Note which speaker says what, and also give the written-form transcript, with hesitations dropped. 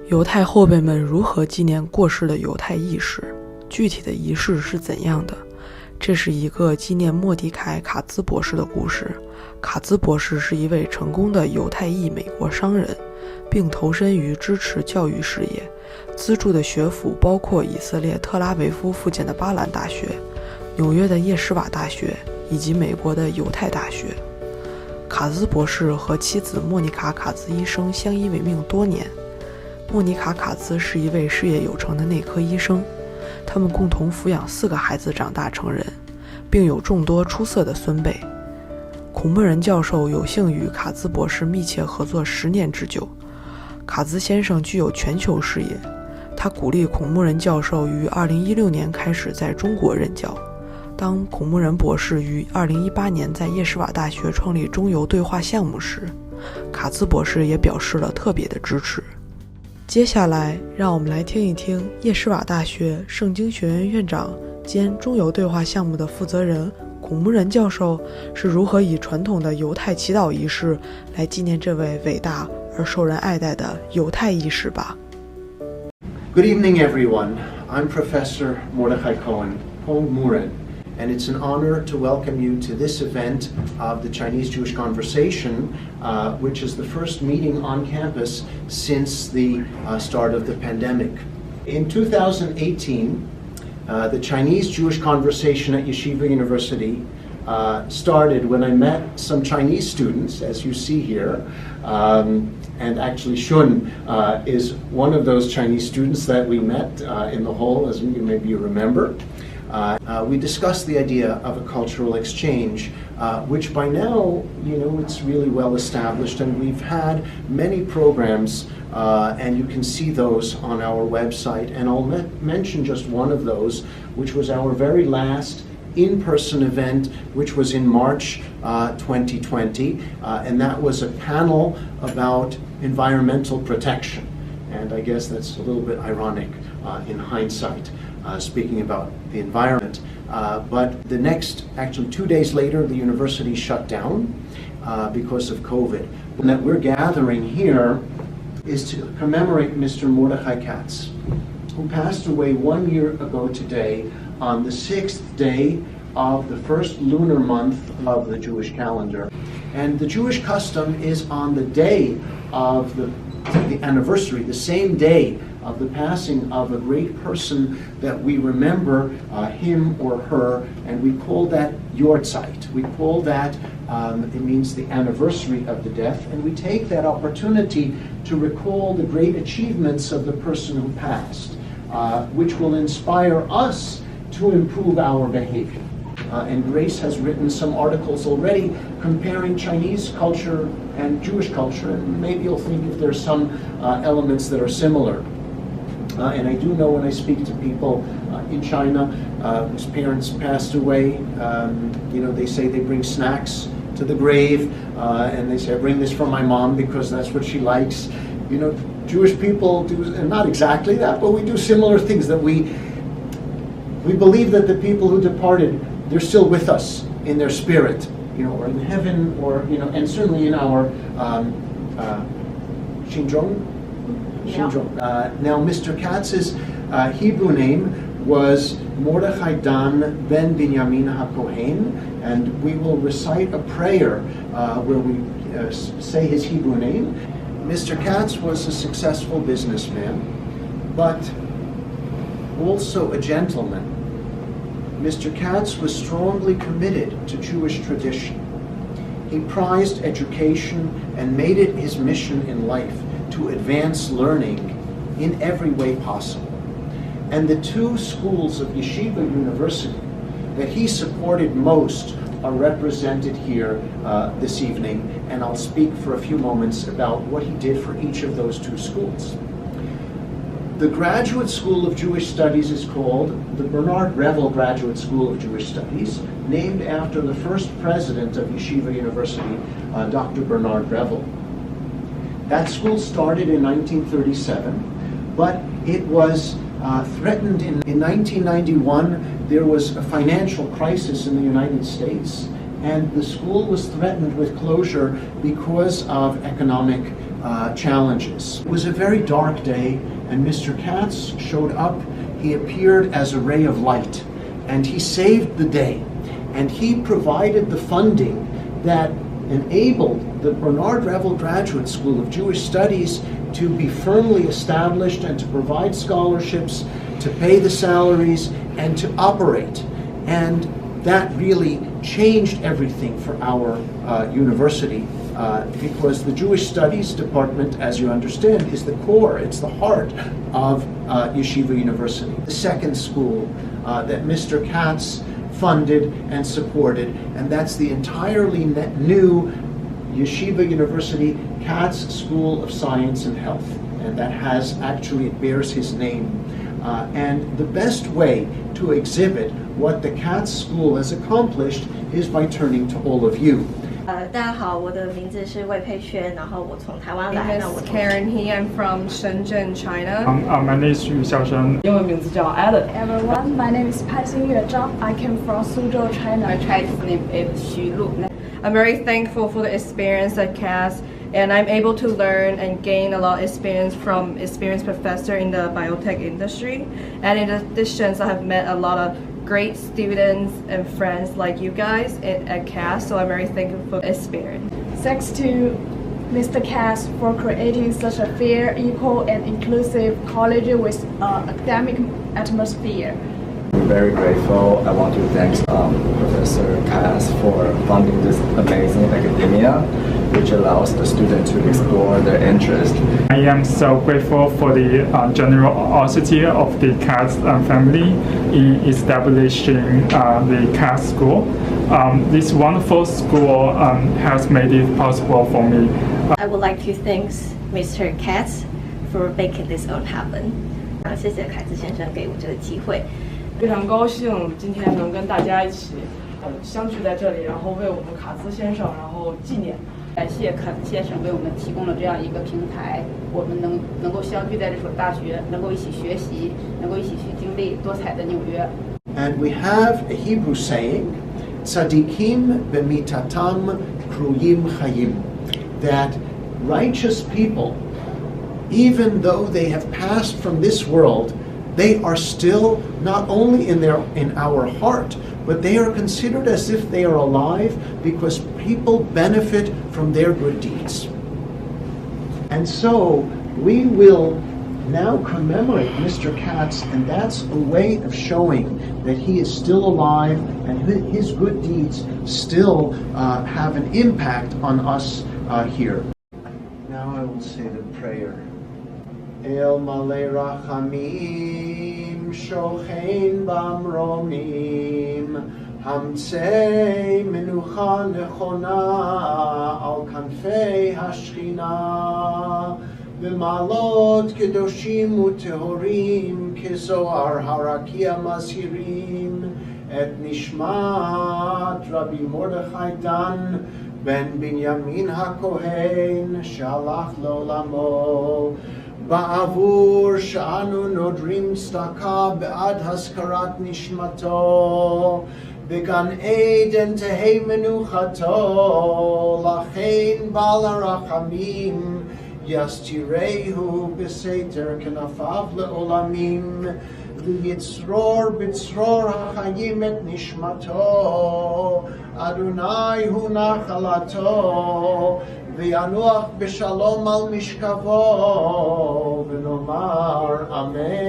Speaker 1: 犹太后辈们如何纪念过世的犹太义士？具体的仪式是怎样的？这是一个纪念莫迪凯·卡茨博士的故事。卡茨博士是一位成功的犹太裔美国商人，并投身于支持教育事业，资助的学府包括以色列特拉维夫附近的巴兰大学、纽约的叶士瓦大学以及美国的犹太大学。卡兹博士和妻子莫妮卡·卡兹医生相依为命多年。莫妮卡·卡兹是一位事业有成的内科医生，他们共同抚养4个孩子长大成人，并有众多出色的孙辈。孔默人教授有幸与卡兹博士密切合作10年之久。卡兹先生具有全球视野，他鼓励孔默人教授于2016年开始在中国任教。当孔默人博士于2018年在叶士瓦大学创立中犹对话项目时，卡兹博士也表示了特别的支持。接下来，让我们来听一听叶士瓦大学圣经学院院长兼中犹对话项目的负责人孔默人教授是如何以传统的犹太祈祷仪式来纪念这位伟大而受人爱戴的犹太义士吧。
Speaker 2: Good evening, everyone. I'm Professor Mordecai Cohen, and it's an honor to welcome you to this event of the Chinese-Jewish Conversation, which is the first meeting on campus since the start of the pandemic. In 2018, the Chinese-Jewish Conversation at Yeshiva University started when I met some Chinese students, as you see here, and actually Shun is one of those Chinese students that we met in the hall, as maybe you remember. We discussed the idea of a cultural exchange, which by now, it's really well established, and we've had many programs, and you can see those on our website. And I'll mention just one of those, which was our very last in-person event, which was in March 2020, and that was a panel about environmental protection. And I guess that's a little bit ironic in hindsight. Speaking about the environment. But the next, actually 2 days later, the university shut down because of COVID. And that we're gathering here is to commemorate Mr. Mordecai Katz, who passed away 1 year ago today on the 6th day of the first lunar month of the Jewish calendar. And the Jewish custom is on the day of the anniversary, the same day of the passing of a great person that we remember him or her, and we call that Yahrzeit. We call that, it means the anniversary of the death, and we take that opportunity to recall the great achievements of the person who passed, which will inspire us to improve our behavior. And Grace has written some articles already comparing Chinese culture and Jewish culture, and maybe you'll think if there's some elements that are similar. And I do know when I speak to people in China whose parents passed away, they say they bring snacks to the grave, and they say, I bring this from my mom because that's what she likes. Jewish people do, and not exactly that, but we do similar things, that we believe that the people who departed, they're still with us in their spirit, or in heaven, or, and certainly in our Xinzhong. Now, Mr. Katz's Hebrew name was Mordecai Dan ben Binyamin HaKohen, and we will recite a prayer where we say his Hebrew name. Mr. Katz was a successful businessman, but also a gentleman. Mr. Katz was strongly committed to Jewish tradition. He prized education and made it his mission in life to advance learning in every way possible. And the 2 schools of Yeshiva University that he supported most are represented here this evening, and I'll speak for a few moments about what he did for each of those 2 schools. The Graduate School of Jewish Studies is called the Bernard Revel Graduate School of Jewish Studies, named after the first president of Yeshiva University, Dr. Bernard Revel. That school started in 1937, but it was threatened in 1991. There was a financial crisis in the United States, and the school was threatened with closure because of economic challenges. It was a very dark day, and Mr. Katz showed up. He appeared as a ray of light, and he saved the day. And he provided the funding that enabled the Bernard Revel Graduate School of Jewish Studies to be firmly established and to provide scholarships, to pay the salaries, and to operate. And that really changed everything for our university because the Jewish Studies Department, as you understand, is the core, it's the heart of Yeshiva University. The second school that Mr. Katz funded and supported, and that's the entirely new Yeshiva University Katz School of Science and Health, and that it bears his name. And the best way to exhibit what the Katz School has accomplished is by turning to all of you.
Speaker 3: 大家好，我的名字是魏佩萱，然后我从台湾来。
Speaker 4: My name is Karen He. I'm from Shenzhen, China.
Speaker 5: My name is Yu Xiaoshen.
Speaker 1: 英文名字叫 Alan.
Speaker 6: Everyone, my name is Pan Xingyue Zhang. I came from Suzhou, China.
Speaker 4: My Chinese name is Xu Lu. I'm very thankful for the experience at Katz, and I'm able to learn and gain a lot of experience from experienced professor in the biotech industry. And in addition, I have met a lot of great students and friends like you guys at Katz, so I'm very thankful for the experience.
Speaker 6: Thanks to Mr. Katz for creating such a fair, equal, and inclusive college with academic atmosphere.
Speaker 7: I'm very grateful. I want to thank Professor Katz for funding this amazing academia, which allows the students to explore their interest.
Speaker 5: I am so grateful for the generosity of the Katz family in establishing the Katz School. This wonderful school has made it possible for me.
Speaker 3: I would like to thank Mr. Katz for making this all happen. 谢谢凯兹先生给我这个机会。
Speaker 1: 非常高兴今天能跟大家一起相聚在这里，然后为我们卡兹先生然后纪念。
Speaker 8: 感谢卡兹先生为我们提供了这样一个平台，我们能够相聚在这所大学，能够一起学习，能够一起去经历多彩的纽约。
Speaker 2: And we have a Hebrew saying, "Tzadikim b'mitatam kruyim chayim," that righteous people, even though they have passed from this world, they are still not only in our heart, but they are considered as if they are alive because people benefit from their good deeds. And so we will now commemorate Mr. Katz, and that's a way of showing that he is still alive and his good deeds still have an impact on us here. Now I will say the prayer. El malei rachamim shochein bamromim hamtzei menucha nechona al kanfei hashchina b'malot kedoshim utehorim kezoar harakia mazhirim et nishmat Rabbi Mordecai D ben Binyamin HaKohen shalach le'olamo Ba'avur sha'anu nodrim staka be'ad haskarat nishmato Began Eden tehei menuchato Lachein bal harachamim Yastirehu beseter kenafav le'olamim V'yitzror b'tzror hachayim et nishmato Adonai hu nachalato V'yanuach b'shalom al mishkavo V'nomar Amen.